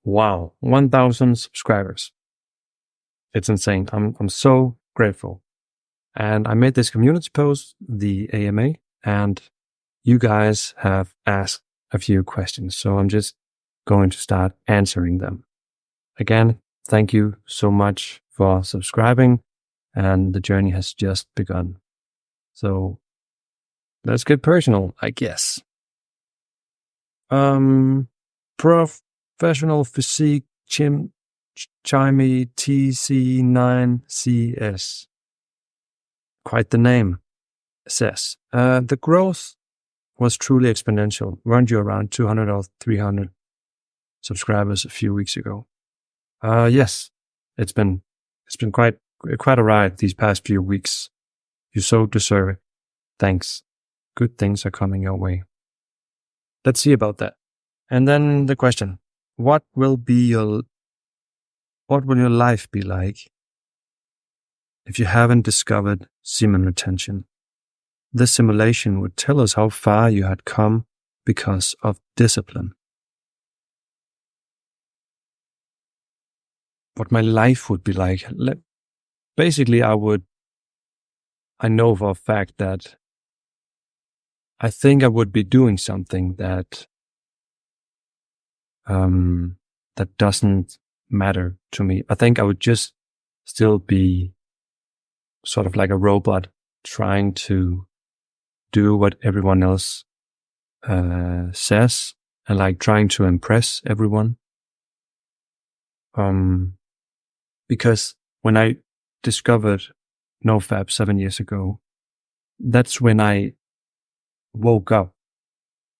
Wow, 1,000 subscribers. It's insane. I'm so grateful. And I made this community post, the AMA, and you guys have asked a few questions. So I'm just going to start answering them. Again, thank you so much for subscribing, and the journey has just begun. So let's get personal, I guess. Professional physique Chimey TC9CS. Quite the name. Says, the growth was truly exponential. Weren't you around 200 or 300 subscribers a few weeks ago? Yes, it's been quite a ride these past few weeks. You so deserve it. Thanks. Good things are coming your way. Let's see about that. And then the question, what will your life be like if you haven't discovered semen retention? This simulation would tell us how far you had come because of discipline. What my life would be like. Basically, I know for a fact that I think I would be doing something that doesn't matter to me. I think I would just still be sort of like a robot trying to do what everyone else says and like trying to impress everyone. Because when I discovered NoFap 7 years ago, that's when I woke up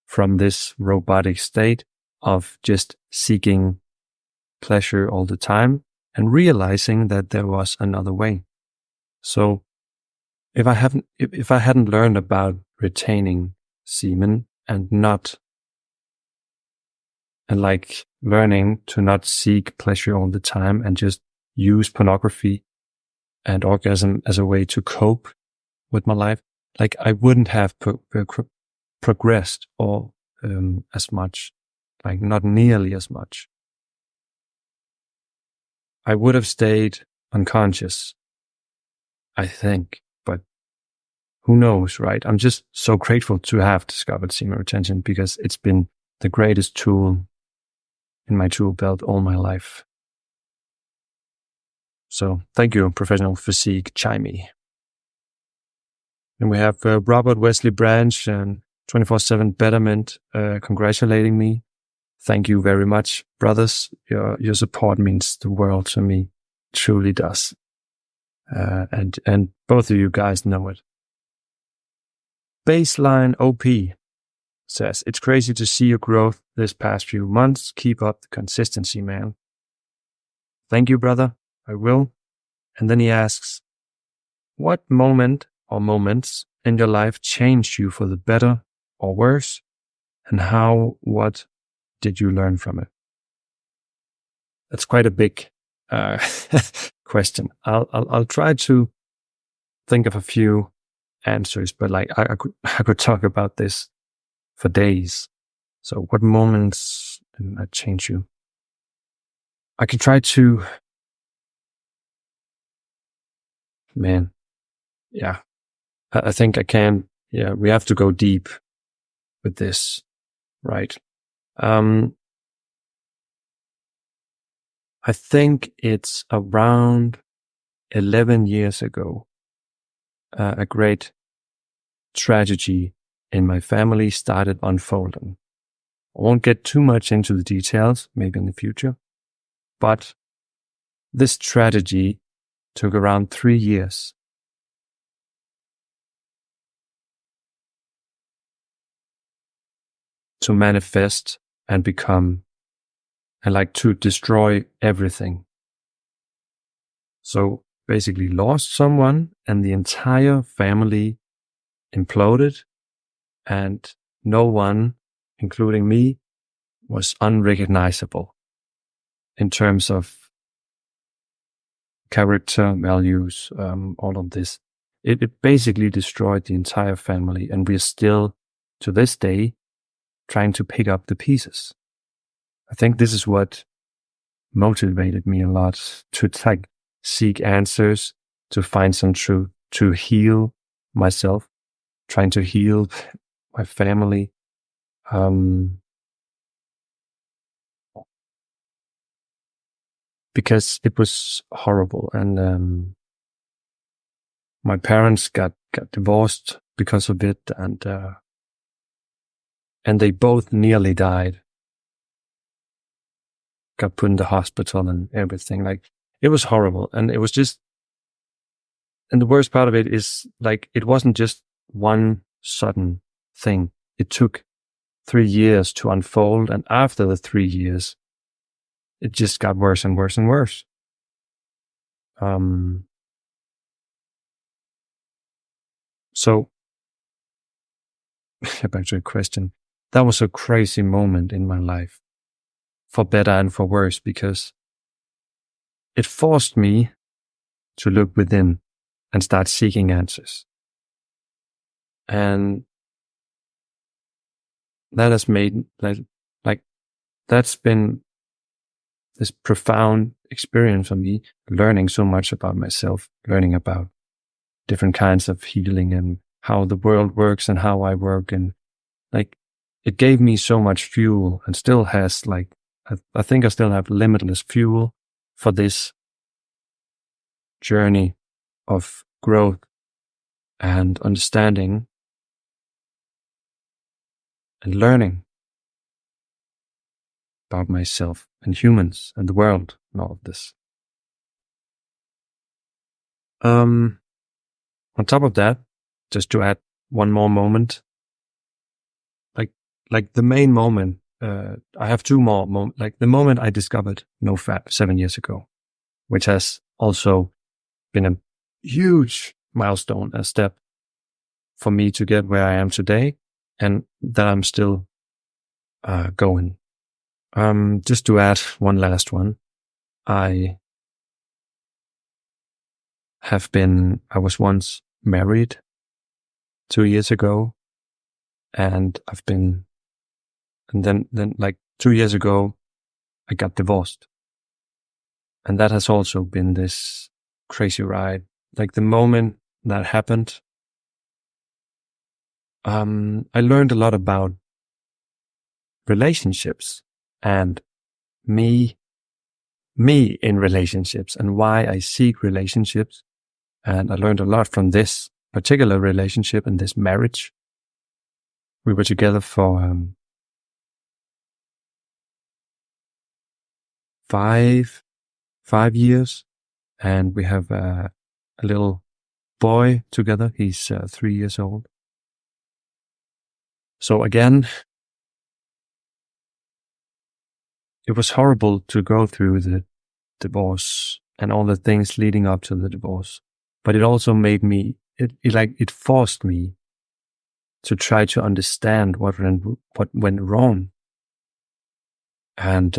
from this robotic state of just seeking pleasure all the time and realizing that there was another way. So if I hadn't learned about retaining semen and like learning to not seek pleasure all the time and just use pornography and orgasm as a way to cope with my life, like I wouldn't have progressed or as much, like not nearly as much. I would have stayed unconscious, I think, but who knows, right? I'm just so grateful to have discovered semen retention because it's been the greatest tool in my tool belt all my life. So thank you, Professional Physique Chimey. And we have Robert Wesley Branch and 24/7 Betterment congratulating me. Thank you very much, brothers. Your support means the world to me. It truly does. And both of you guys know it. Baseline OP says, it's crazy to see your growth this past few months. Keep up the consistency, man. Thank you, brother. I will. And then he asks, what moment or moments in your life changed you for the better or worse? And what did you learn from it? That's quite a big question. I'll try to think of a few answers, but like I could talk about this for days. So what moments did that change you? I could try to, I think I can. Yeah, we have to go deep with this, right? I think it's around 11 years ago, a great tragedy in my family started unfolding. I won't get too much into the details, maybe in the future, but this tragedy took around 3 years. To manifest and become, and like to destroy everything. So basically lost someone and the entire family imploded, and no one, including me, was unrecognizable in terms of character, values, all of this. It basically destroyed the entire family, and we're still, to this day, trying to pick up the pieces. I think this is what motivated me a lot to seek answers, to find some truth, to heal myself, trying to heal my family. Because it was horrible, and my parents got divorced because of it, and they both nearly died. Got put in the hospital and everything. Like, it was horrible, and it was just. And the worst part of it is, like, it wasn't just one sudden thing. It took 3 years to unfold, and after the 3 years, it just got worse and worse and worse. So, back to your question, that was a crazy moment in my life, for better and for worse, because it forced me to look within and start seeking answers. And that has made, like, that's been this profound experience for me, learning so much about myself, learning about different kinds of healing and how the world works and how I work. And like, it gave me so much fuel, and still has, like, I think I still have limitless fuel for this journey of growth and understanding and learning about myself and humans and the world and all of this. On top of that, just to add one more moment, like the main moment, I have two more moments. Like, the moment I discovered NoFap 7 years ago, which has also been a huge milestone, a step for me to get where I am today, and that I'm still going. Just to add one last one, I was once married 2 years ago, and then like 2 years ago, I got divorced. And that has also been this crazy ride. Like, the moment that happened, I learned a lot about relationships and me in relationships and why I seek relationships. And I learned a lot from this particular relationship and this marriage. We were together for 5 years, and we have a little boy together. He's 3 years old. So again, it was horrible to go through the divorce and all the things leading up to the divorce. But it also made me, it forced me to try to understand what went wrong. And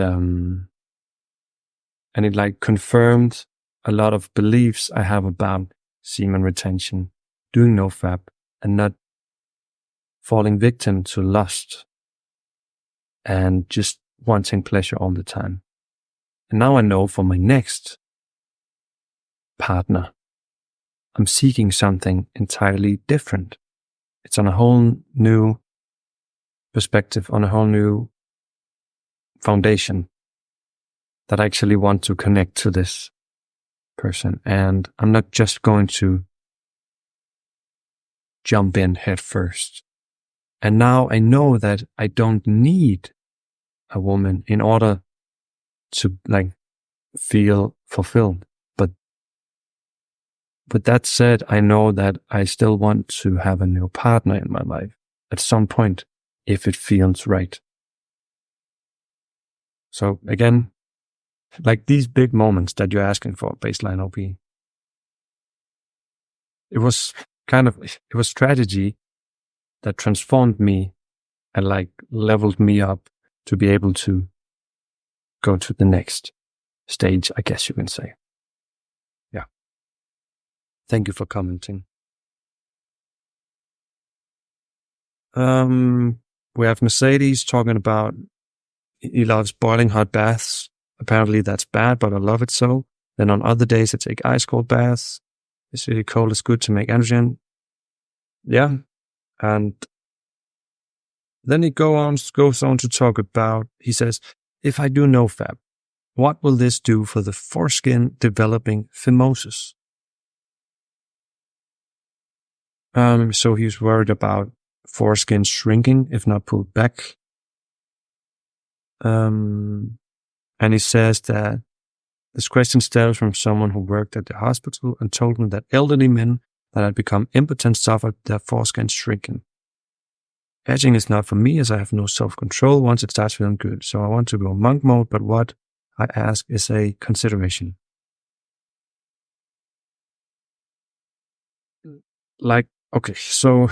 it, like, confirmed a lot of beliefs I have about semen retention, doing NoFap, and not falling victim to lust and just wanting pleasure all the time. And now I know for my next partner, I'm seeking something entirely different. It's on a whole new perspective, on a whole new foundation, that I actually want to connect to this person. And I'm not just going to jump in head first. And now I know that I don't need a woman in order to, like, feel fulfilled. But with that said, I know that I still want to have a new partner in my life at some point, if it feels right. So again, like, these big moments that you're asking for, baseline OP, it was strategy that transformed me and, like, leveled me up to be able to go to the next stage, I guess you can say. Yeah. Thank you for commenting. We have Mercedes talking about he loves boiling hot baths. Apparently that's bad, but I love it so. Then on other days, I take ice cold baths. It's really cold. It's good to make androgen. Yeah. And then he goes on to talk about, he says, if I do nofap, what will this do for the foreskin developing phimosis? So he's worried about foreskin shrinking if not pulled back. And he says that this question stems from someone who worked at the hospital and told me that elderly men that had become impotent suffered their foreskin shrinking. Edging is not for me as I have no self-control once it starts feeling good. So I want to go monk mode, but what I ask is a consideration. Like, okay, so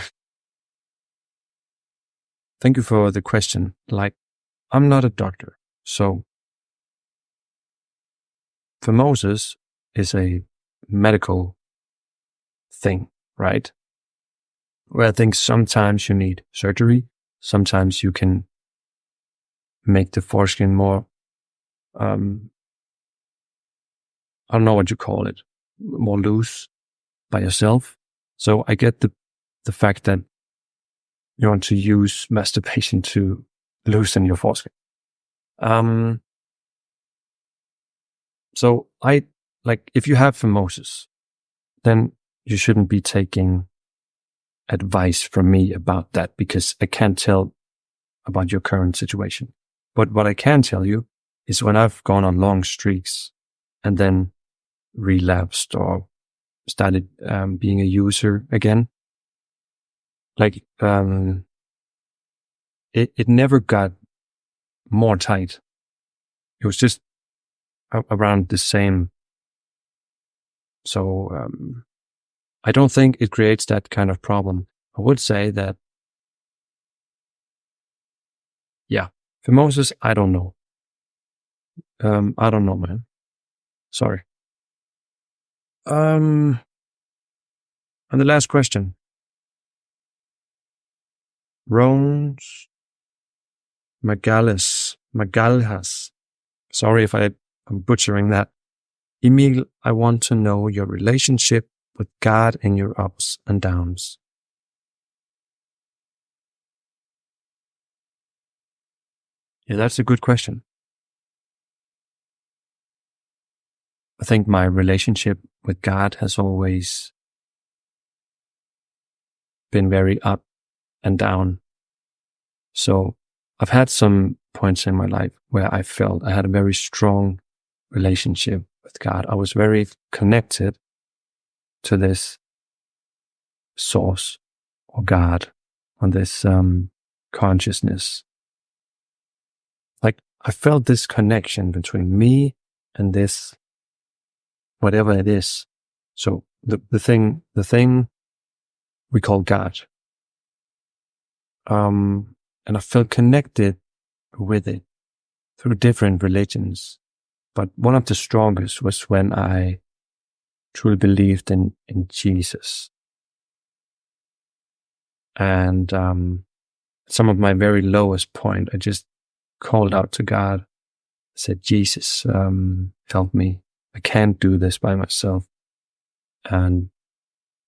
thank you for the question. Like, I'm not a doctor, so phimosis is a medical thing, right? Where I think sometimes you need surgery, sometimes you can make the foreskin more, I don't know what you call it, more loose by yourself. So I get the fact that you want to use masturbation to loosen your foreskin. So if you have phimosis, then you shouldn't be taking advice from me about that because I can't tell about your current situation. But what I can tell you is when I've gone on long streaks and then relapsed or started being a user again, it never got more tight. It was just around the same. So I don't think it creates that kind of problem. I would say that, yeah, phimosis, I don't know. I don't know, man. Sorry. And the last question. Rones Magalhas. Sorry if I'm butchering that. Emil, I want to know your relationship with God in your ups and downs. Yeah, that's a good question. I think my relationship with God has always been very up and down. So I've had some points in my life where I felt I had a very strong relationship with God. I was very connected to this source or God, or this consciousness. Like I felt this connection between me and this, whatever it is. So the thing we call God. And I felt connected with it through different religions. But one of the strongest was when I truly believed in Jesus. And some of my very lowest point, I just called out to God, said, Jesus, help me. I can't do this by myself. And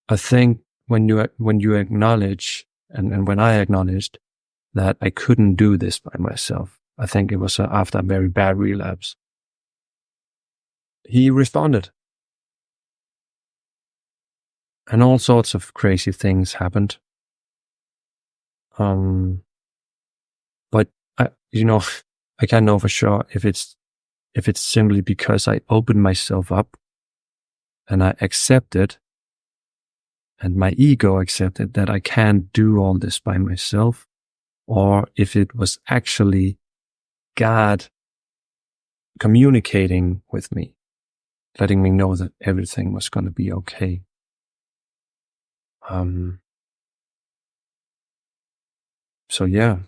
I think when you acknowledge, and when I acknowledged that I couldn't do this by myself, I think it was after a very bad relapse, he responded. And all sorts of crazy things happened. But I can't know for sure if it's simply because I opened myself up and I accepted, and my ego accepted that I can't do all this by myself, or if it was actually God communicating with me, letting me know that everything was going to be okay. So yeah,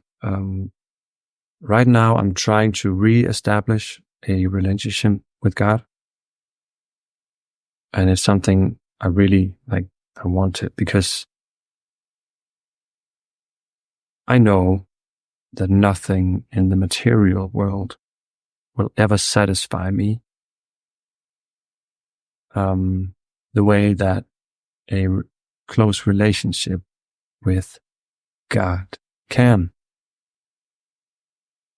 right now I'm trying to re-establish a relationship with God. And it's something I really I wanted, because I know that nothing in the material world will ever satisfy me the way that a close relationship with God can.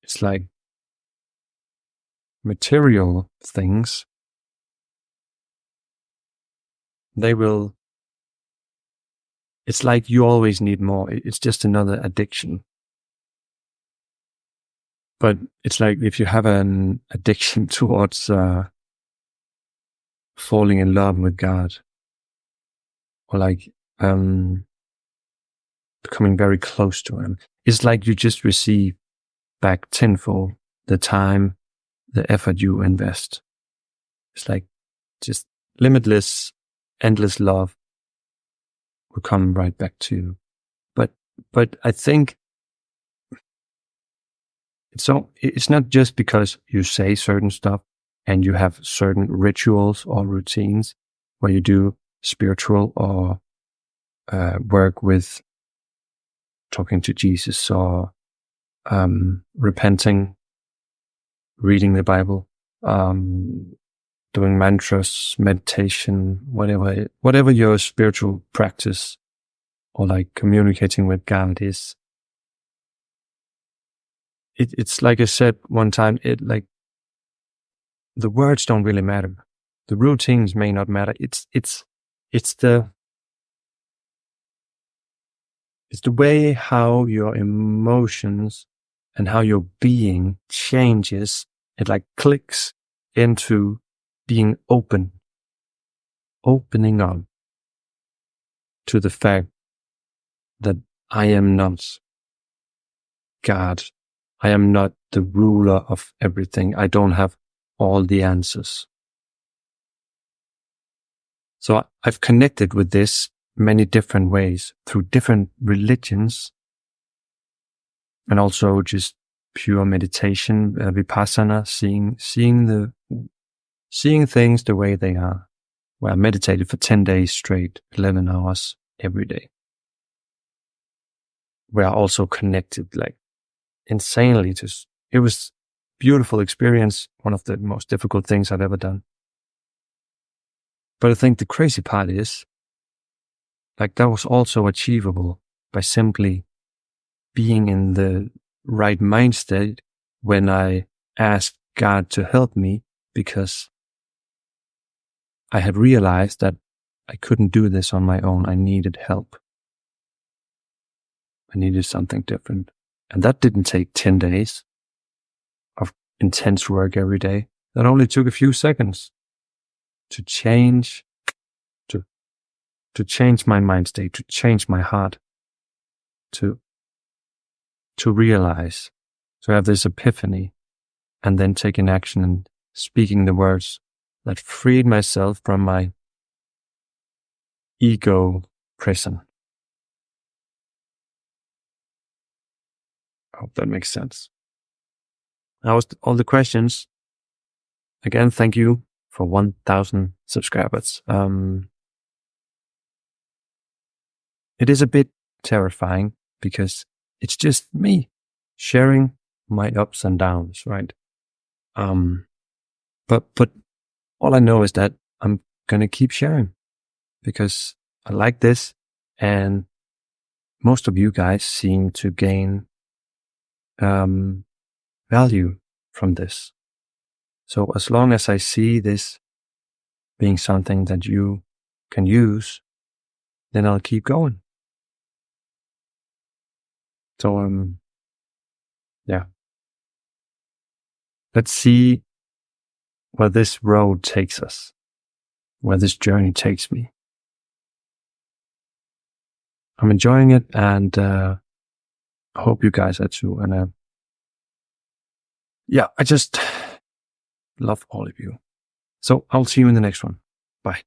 It's like material things, it's like you always need more. It's just another addiction. But it's like if you have an addiction towards falling in love with God, or like becoming very close to Him, it's like you just receive back tenfold the time, the effort you invest. It's like just limitless, endless love will come right back to you. But I think it's not just because you say certain stuff and you have certain rituals or routines where you do spiritual or work with talking to Jesus or repenting, reading the Bible, doing mantras, meditation, whatever your spiritual practice or like communicating with God is. It's like I said one time, the words don't really matter. The routines may not matter. It's the way how your emotions and how your being changes. It like clicks into being opening up to the fact that I am not God. I am not the ruler of everything. I don't have all the answers. So I've connected with this many different ways through different religions and also just pure meditation, vipassana, seeing things the way they are. Where I meditated for 10 days straight, 11 hours every day. Where I also connected like insanely it was beautiful experience, one of the most difficult things I've ever done. But I think the crazy part is, like, that was also achievable by simply being in the right mind state when I asked God to help me, because I had realized that I couldn't do this on my own. I needed help. I needed something different. And that didn't take 10 days of intense work every day. That only took a few seconds to change, to change my mind state, to change my heart, to realize, to have this epiphany, and then taking action and speaking the words that freed myself from my ego prison. I hope that makes sense. That was all the questions. Again, thank you for 1,000 subscribers. It is a bit terrifying because it's just me sharing my ups and downs, right? But all I know is that I'm gonna keep sharing because I like this, and most of you guys seem to gain value from this. So as long as I see this being something that you can use, then I'll keep going. So yeah. Let's see where this road takes us, where this journey takes me. I'm enjoying it, and I hope you guys are too. And yeah, I just love all of you. So I'll see you in the next one. Bye.